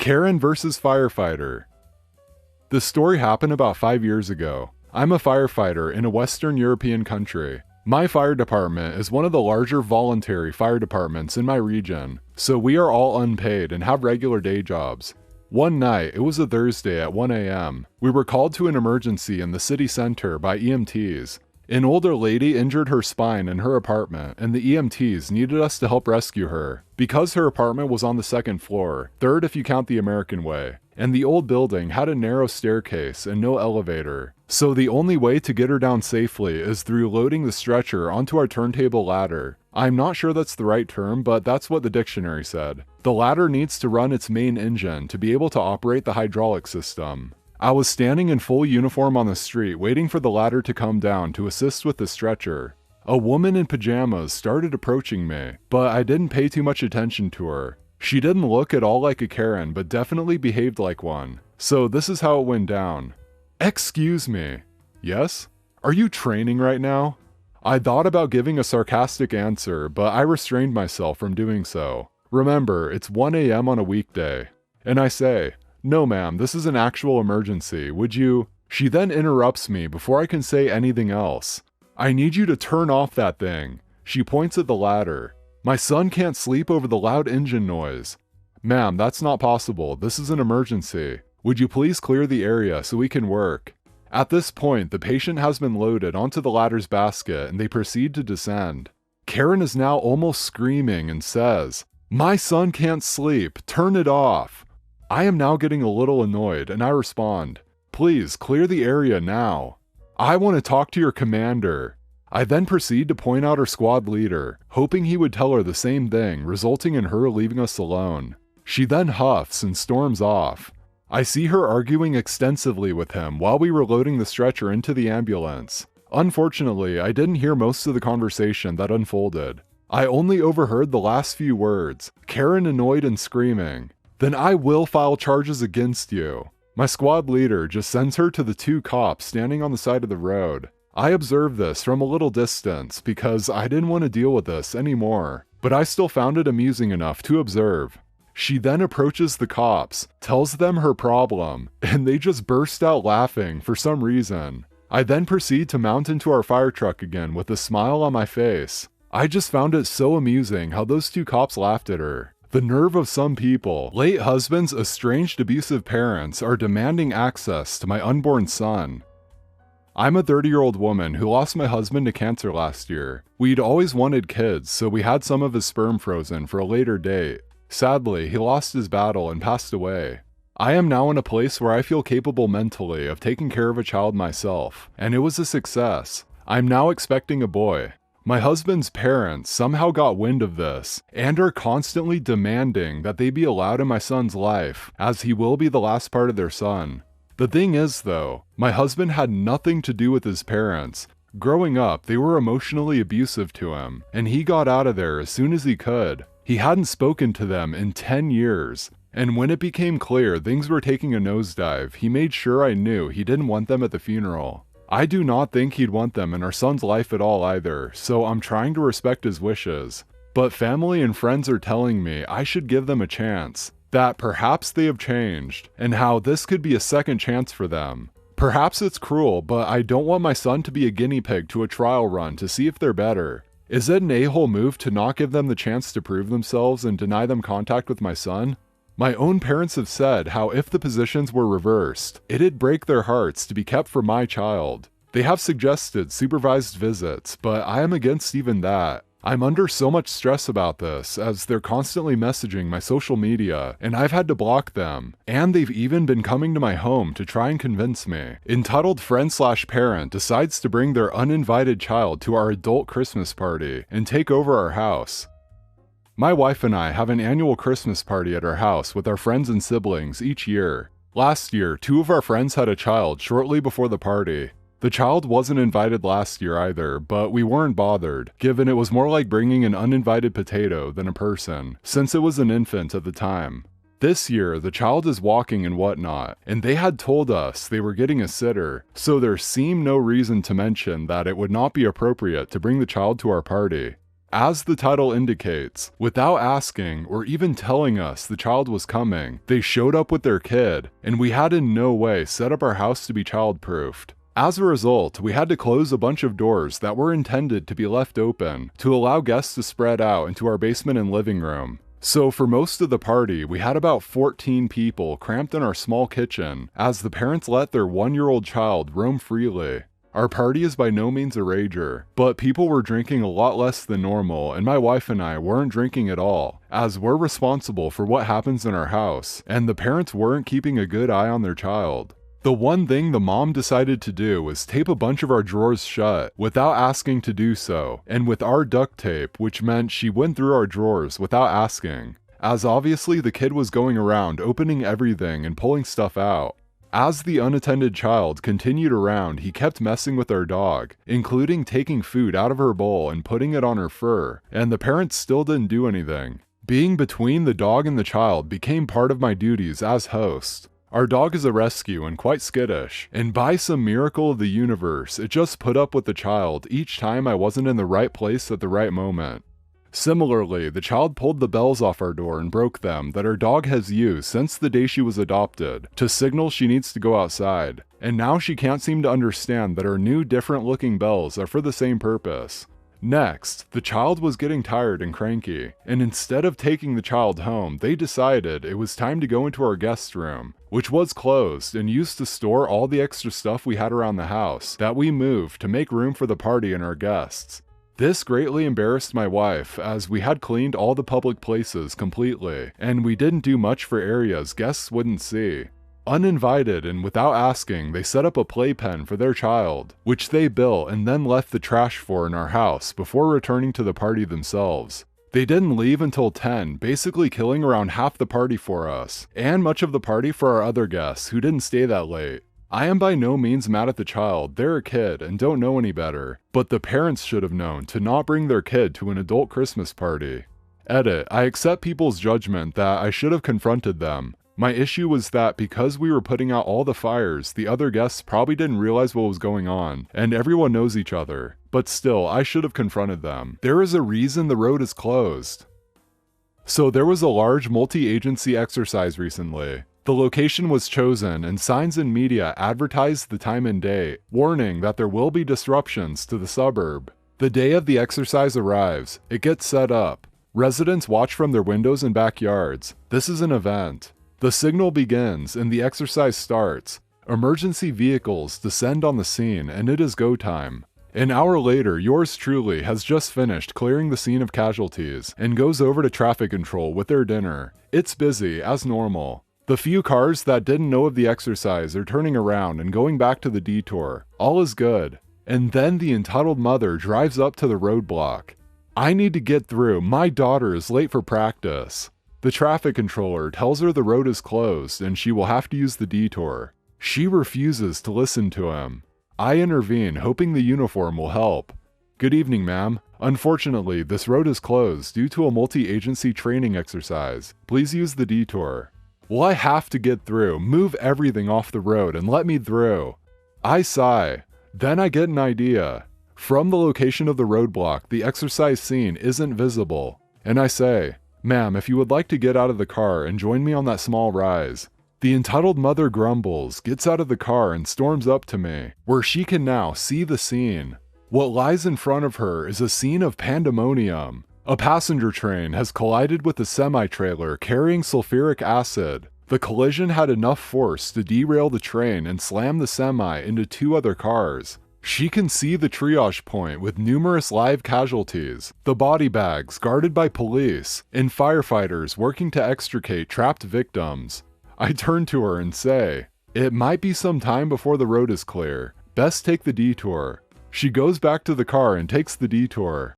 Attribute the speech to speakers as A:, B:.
A: Karen versus Firefighter. This story happened about 5 years ago. I'm a firefighter in a Western European country. My fire department is one of the larger voluntary fire departments in my region, so we are all unpaid and have regular day jobs. One night, it was a Thursday at 1 a.m., we were called to an emergency in the city center by EMTs. An older lady injured her spine in her apartment, and the EMTs needed us to help rescue her. Because her apartment was on the second floor, third if you count the American way, and the old building had a narrow staircase and no elevator. So the only way to get her down safely is through loading the stretcher onto our turntable ladder. I'm not sure that's the right term, but that's what the dictionary said. The ladder needs to run its main engine to be able to operate the hydraulic system. I was standing in full uniform on the street waiting for the ladder to come down to assist with the stretcher. A woman in pajamas started approaching me, but I didn't pay too much attention to her. She didn't look at all like a Karen, but definitely behaved like one. So this is how it went down. "Excuse me." "Yes? Are you training right now?" I thought about giving a sarcastic answer, but I restrained myself from doing so. Remember, it's 1 a.m. on a weekday. And I say, "No ma'am, this is an actual emergency, would you?" She then interrupts me before I can say anything else. "I need you to turn off that thing." She points at the ladder. "My son can't sleep over the loud engine noise." "Ma'am, that's not possible, this is an emergency. Would you please clear the area so we can work?" At this point, the patient has been loaded onto the ladder's basket and they proceed to descend. Karen is now almost screaming and says, "My son can't sleep, turn it off." I am now getting a little annoyed and I respond, "Please clear the area now. I want to talk to your commander." I then proceed to point out her squad leader, hoping he would tell her the same thing, resulting in her leaving us alone. She then huffs and storms off. I see her arguing extensively with him while we were loading the stretcher into the ambulance. Unfortunately, I didn't hear most of the conversation that unfolded. I only overheard the last few words, Karen annoyed and screaming, "Then I will file charges against you." My squad leader just sends her to the 2 cops standing on the side of the road. I observed this from a little distance because I didn't want to deal with this anymore, but I still found it amusing enough to observe. She then approaches the cops, tells them her problem, and they just burst out laughing for some reason. I then proceed to mount into our fire truck again with a smile on my face. I just found it so amusing how those 2 cops laughed at her. The nerve of some people. Late husband's estranged abusive parents are demanding access to my unborn son. I'm a 30-year-old woman who lost my husband to cancer last year. We'd always wanted kids, so we had some of his sperm frozen for a later date. Sadly, he lost his battle and passed away. I am now in a place where I feel capable mentally of taking care of a child myself, and it was a success. I'm now expecting a boy. My husband's parents somehow got wind of this, and are constantly demanding that they be allowed in my son's life, as he will be the last part of their son. The thing is though, my husband had nothing to do with his parents. Growing up, they were emotionally abusive to him, and he got out of there as soon as he could. He hadn't spoken to them in 10 years, and when it became clear things were taking a nosedive, he made sure I knew he didn't want them at the funeral. I do not think he'd want them in our son's life at all either, so I'm trying to respect his wishes. But family and friends are telling me I should give them a chance, that perhaps they have changed, and how this could be a second chance for them. Perhaps it's cruel, but I don't want my son to be a guinea pig to a trial run to see if they're better. Is it an a-hole move to not give them the chance to prove themselves and deny them contact with my son? My own parents have said how if the positions were reversed, it'd break their hearts to be kept for my child. They have suggested supervised visits, but I am against even that. I'm under so much stress about this, as they're constantly messaging my social media, and I've had to block them. And they've even been coming to my home to try and convince me. Entitled friend/parent decides to bring their uninvited child to our adult Christmas party and take over our house. My wife and I have an annual Christmas party at our house with our friends and siblings each year. Last year, 2 of our friends had a child shortly before the party. The child wasn't invited last year either, but we weren't bothered, given it was more like bringing an uninvited potato than a person, since it was an infant at the time. This year, the child is walking and whatnot, and they had told us they were getting a sitter, so there seemed no reason to mention that it would not be appropriate to bring the child to our party. As the title indicates, without asking or even telling us the child was coming, they showed up with their kid, and we had in no way set up our house to be child-proofed. As a result, we had to close a bunch of doors that were intended to be left open to allow guests to spread out into our basement and living room. So for most of the party, we had about 14 people cramped in our small kitchen, as the parents let their 1-year-old child roam freely. Our party is by no means a rager, but people were drinking a lot less than normal, and my wife and I weren't drinking at all, as we're responsible for what happens in our house, and the parents weren't keeping a good eye on their child. The one thing the mom decided to do was tape a bunch of our drawers shut without asking to do so, and with our duct tape, which meant she went through our drawers without asking, as obviously the kid was going around opening everything and pulling stuff out. As the unattended child continued around, he kept messing with our dog, including taking food out of her bowl and putting it on her fur, and the parents still didn't do anything. Being between the dog and the child became part of my duties as host. Our dog is a rescue and quite skittish, and by some miracle of the universe, it just put up with the child each time I wasn't in the right place at the right moment. Similarly, the child pulled the bells off our door and broke them that our dog has used since the day she was adopted to signal she needs to go outside, and now she can't seem to understand that our new different looking bells are for the same purpose. Next, the child was getting tired and cranky, and instead of taking the child home, they decided it was time to go into our guest room, which was closed and used to store all the extra stuff we had around the house that we moved to make room for the party and our guests. This greatly embarrassed my wife, as we had cleaned all the public places completely, and we didn't do much for areas guests wouldn't see. Uninvited and without asking, they set up a playpen for their child, which they built and then left the trash for in our house before returning to the party themselves. They didn't leave until 10, basically killing around half the party for us, and much of the party for our other guests who didn't stay that late. I am by no means mad at the child, they're a kid and don't know any better, but the parents should have known to not bring their kid to an adult Christmas party. Edit, I accept people's judgment that I should have confronted them. My issue was that because we were putting out all the fires, the other guests probably didn't realize what was going on, and everyone knows each other. But still, I should have confronted them. There is a reason the road is closed. So there was a large multi-agency exercise recently. The location was chosen and signs in media advertised the time and date, warning that there will be disruptions to the suburb. The day of the exercise arrives, it gets set up. Residents watch from their windows and backyards. This is an event. The signal begins and the exercise starts. Emergency vehicles descend on the scene and it is go time. An hour later, yours truly has just finished clearing the scene of casualties and goes over to traffic control with their dinner. It's busy, as normal. The few cars that didn't know of the exercise are turning around and going back to the detour. All is good. And then the entitled mother drives up to the roadblock. I need to get through. My daughter is late for practice. The traffic controller tells her the road is closed and she will have to use the detour. She refuses to listen to him. I intervene, hoping the uniform will help. Good evening, ma'am. Unfortunately, this road is closed due to a multi-agency training exercise. Please use the detour. Well, I have to get through. Move everything off the road and let me through. I sigh. Then I get an idea. From the location of the roadblock, the exercise scene isn't visible. And I say, ma'am, if you would like to get out of the car and join me on that small rise. The entitled mother grumbles, gets out of the car and storms up to me, where she can now see the scene. What lies in front of her is a scene of pandemonium. A passenger train has collided with a semi-trailer carrying sulfuric acid. The collision had enough force to derail the train and slam the semi into 2 other cars. She can see the triage point with numerous live casualties, the body bags guarded by police, and firefighters working to extricate trapped victims. I turn to her and say, "It might be some time before the road is clear. Best take the detour." She goes back to the car and takes the detour.